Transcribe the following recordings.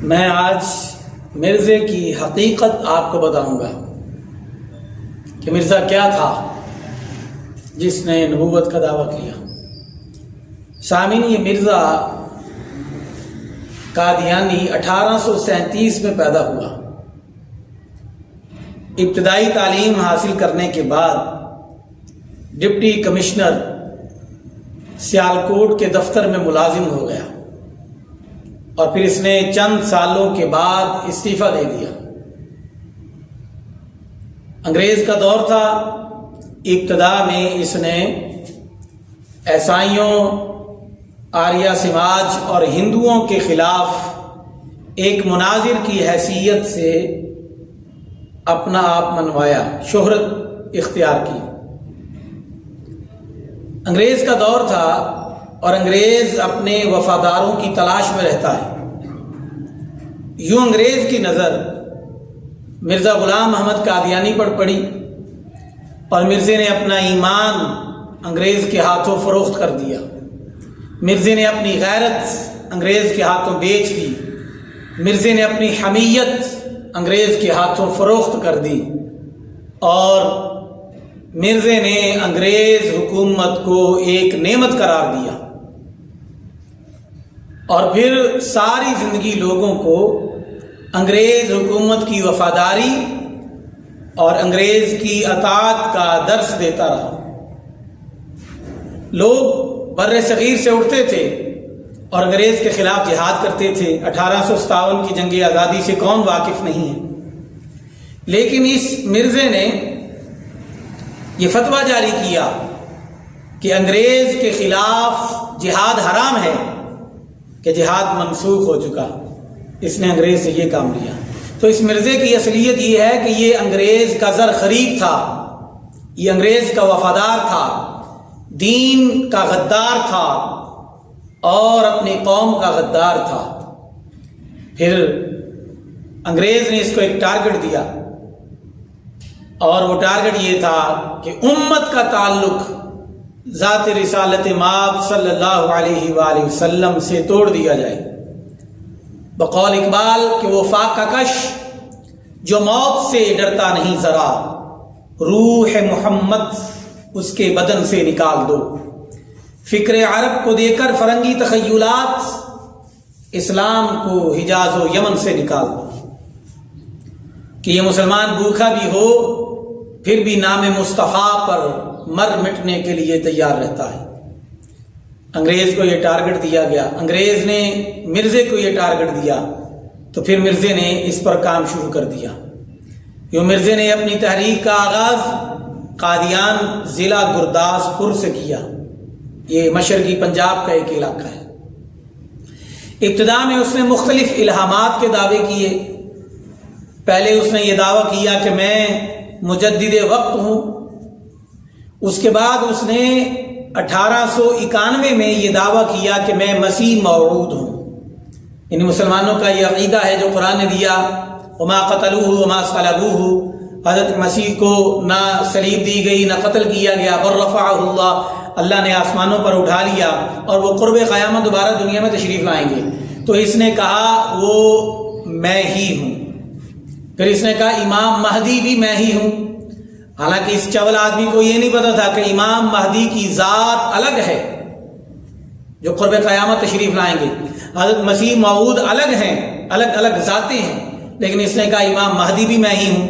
میں آج مرزے کی حقیقت آپ کو بتاؤں گا کہ مرزا کیا تھا جس نے نبوت کا دعویٰ کیا۔ سامعین، یہ مرزا قادیانی 1837 میں پیدا ہوا۔ ابتدائی تعلیم حاصل کرنے کے بعد ڈپٹی کمشنر سیالکوٹ کے دفتر میں ملازم ہو گیا اور پھر اس نے چند سالوں کے بعد استعفیٰ دے دیا۔ انگریز کا دور تھا۔ ابتدا میں اس نے عیسائیوں، آریہ سماج اور ہندوؤں کے خلاف ایک مناظر کی حیثیت سے اپنا آپ منوایا، شہرت اختیار کی۔ انگریز کا دور تھا اور انگریز اپنے وفاداروں کی تلاش میں رہتا ہے۔ یوں انگریز کی نظر مرزا غلام محمد قادیانی پر پڑی اور مرزے نے اپنا ایمان انگریز کے ہاتھوں فروخت کر دیا۔ مرزے نے اپنی غیرت انگریز کے ہاتھوں بیچ دی۔ مرزے نے اپنی حمیت انگریز کے ہاتھوں فروخت کر دی اور مرزے نے انگریز حکومت کو ایک نعمت قرار دیا اور پھر ساری زندگی لوگوں کو انگریز حکومت کی وفاداری اور انگریز کی اطاعت کا درس دیتا رہا۔ لوگ بر صغیر سے اٹھتے تھے اور انگریز کے خلاف جہاد کرتے تھے۔ 1857 کی جنگ آزادی سے کون واقف نہیں ہے؟ لیکن اس مرزے نے یہ فتویٰ جاری کیا کہ انگریز کے خلاف جہاد حرام ہے، کہ جہاد منسوخ ہو چکا۔ اس نے انگریز سے یہ کام لیا۔ تو اس مرزے کی اصلیت یہ ہے کہ یہ انگریز کا زر خرید تھا، یہ انگریز کا وفادار تھا، دین کا غدار تھا اور اپنی قوم کا غدار تھا۔ پھر انگریز نے اس کو ایک ٹارگٹ دیا اور وہ ٹارگٹ یہ تھا کہ امت کا تعلق ذات رسالت مآب صلی اللہ علیہ وآلہ وسلم سے توڑ دیا جائے۔ بقول اقبال کہ وہ فاقہ کش جو موت سے ڈرتا نہیں ذرا، روح محمد اس کے بدن سے نکال دو۔ فکر عرب کو دے کر فرنگی تخیلات، اسلام کو حجاز و یمن سے نکال دو۔ کہ یہ مسلمان بھوکا بھی ہو پھر بھی نام مصطفیٰ پر مر مٹنے کے لیے تیار رہتا ہے۔ انگریز کو یہ ٹارگٹ دیا گیا، انگریز نے مرزے کو یہ ٹارگٹ دیا تو پھر مرزے نے اس پر کام شروع کر دیا۔ یوں مرزے نے اپنی تحریک کا آغاز قادیان ضلع گرداسپور سے کیا۔ یہ مشرقی پنجاب کا ایک علاقہ ہے۔ ابتدا میں اس نے مختلف الہامات کے دعوے کیے۔ پہلے اس نے یہ دعویٰ کیا کہ میں مجدد وقت ہوں۔ اس کے بعد اس نے 1891 میں یہ دعویٰ کیا کہ میں مسیح موعود ہوں۔ یعنی مسلمانوں کا یہ عقیدہ ہے جو قرآن نے دیا، وما قتلوہ وما صلبوہ، حضرت مسیح کو نہ صلیب دی گئی نہ قتل کیا گیا، بل رفعہ اللہ نے آسمانوں پر اٹھا لیا اور وہ قرب قیامت دوبارہ دنیا میں تشریف لائیں گے۔ تو اس نے کہا وہ میں ہی ہوں۔ پھر اس نے کہا امام مہدی بھی میں ہی ہوں۔ حالانکہ اس چول آدمی کو یہ نہیں پتا تھا کہ امام مہدی کی ذات الگ ہے جو قرب قیامت تشریف لائیں گے۔ حضرت مسیح موعود الگ ہیں، الگ الگ ذاتیں ہیں، لیکن اس نے کہا امام مہدی بھی میں ہی ہوں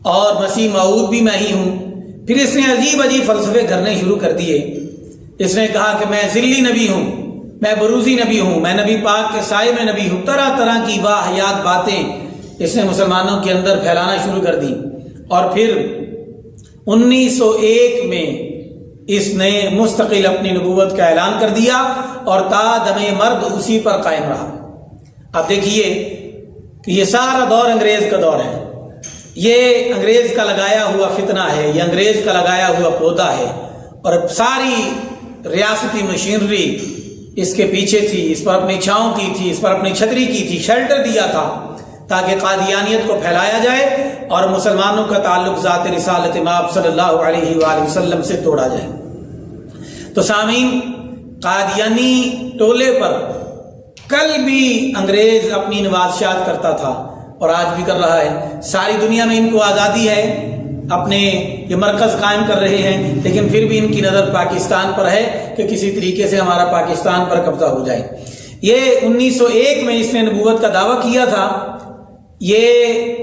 اور مسیح موعود بھی میں ہی ہوں۔ پھر اس نے عجیب عجیب فلسفے گھڑنے شروع کر دیے۔ اس نے کہا کہ میں ذلی نبی ہوں، میں بروزی نبی ہوں، میں نبی پاک کے سائے میں نبی ہوں۔ طرح طرح کی واہیات باتیں اس نے مسلمانوں کے اندر پھیلانا شروع کر دی اور پھر 1901 میں اس نے مستقل اپنی نبوت کا اعلان کر دیا اور تا دم مرگ اسی پر قائم رہا۔ اب دیکھیے کہ یہ سارا دور انگریز کا دور ہے، یہ انگریز کا لگایا ہوا فتنہ ہے، یہ انگریز کا لگایا ہوا پودا ہے اور ساری ریاستی مشینری اس کے پیچھے تھی، اس پر اپنی چھاؤں کی تھی، اس پر اپنی چھتری کی تھی، شیلٹر دیا تھا تاکہ قادیانیت کو پھیلایا جائے اور مسلمانوں کا تعلق ذات رسالت مآب صلی اللہ علیہ وآلہ وسلم سے توڑا جائے۔ تو سامعین، قادیانی ٹولے پر کل بھی انگریز اپنی نوازشات کرتا تھا اور آج بھی کر رہا ہے. ساری دنیا میں ان کو آزادی ہے, اپنے یہ مرکز قائم کر رہے ہیں, لیکن پھر بھی ان کی نظر پاکستان پر ہے کہ کسی طریقے سے ہمارا پاکستان پر قبضہ ہو جائے. یہ 1901 میں اس نے نبوت کا دعویٰ کیا تھا. یہ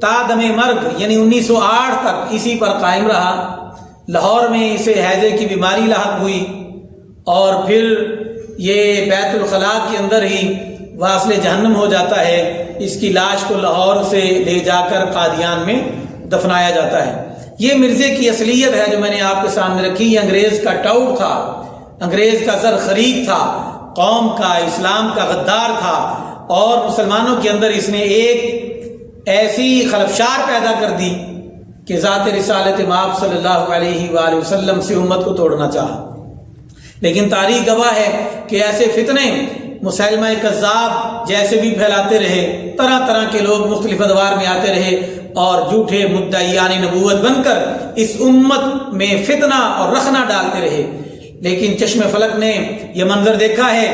تا دم مرگ یعنی 1908 تک اسی پر قائم رہا. لاہور میں اسے ہیضے کی بیماری لاحق ہوئی اور پھر یہ بیت الخلاء کے اندر ہی واصل جہنم ہو جاتا ہے. اس کی لاش کو لاہور سے لے جا کر قادیان میں دفنایا جاتا ہے. یہ مرزے کی اصلیت ہے جو میں نے آپ کے سامنے رکھی. یہ انگریز کا ٹاؤٹ تھا, انگریز کا زر خرید تھا, قوم کا, اسلام کا غدار تھا, اور مسلمانوں کے اندر اس نے ایک ایسی خلفشار پیدا کر دی کہ ذات رسالت مآب صلی اللہ علیہ وآلہ وسلم سے امت کو توڑنا چاہا. لیکن تاریخ گواہ ہے کہ ایسے فتنے مسلمہ کذاب جیسے بھی پھیلاتے رہے, طرح طرح کے لوگ مختلف ادوار میں آتے رہے اور جھوٹے مدعیان نبوت بن کر اس امت میں فتنہ اور رخنہ ڈالتے رہے. لیکن چشم فلک نے یہ منظر دیکھا ہے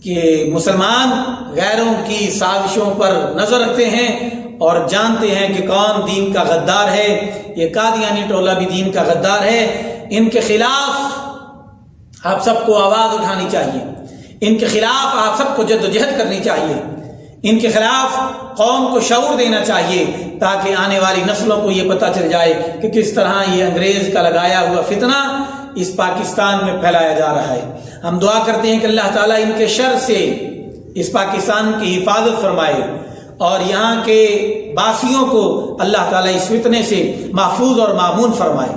کہ مسلمان غیروں کی سازشوں پر نظر رکھتے ہیں اور جانتے ہیں کہ کون دین کا غدار ہے. یہ قادیانی ٹولہ بھی دین کا غدار ہے. ان کے خلاف آپ سب کو آواز اٹھانی چاہیے, ان کے خلاف آپ سب کو جدوجہد کرنی چاہیے, ان کے خلاف قوم کو شعور دینا چاہیے تاکہ آنے والی نسلوں کو یہ پتہ چل جائے کہ کس طرح یہ انگریز کا لگایا ہوا فتنہ اس پاکستان میں پھیلایا جا رہا ہے. ہم دعا کرتے ہیں کہ اللہ تعالیٰ ان کے شر سے اس پاکستان کی حفاظت فرمائے اور یہاں کے باسیوں کو اللہ تعالیٰ اس فتنے سے محفوظ اور مامون فرمائے.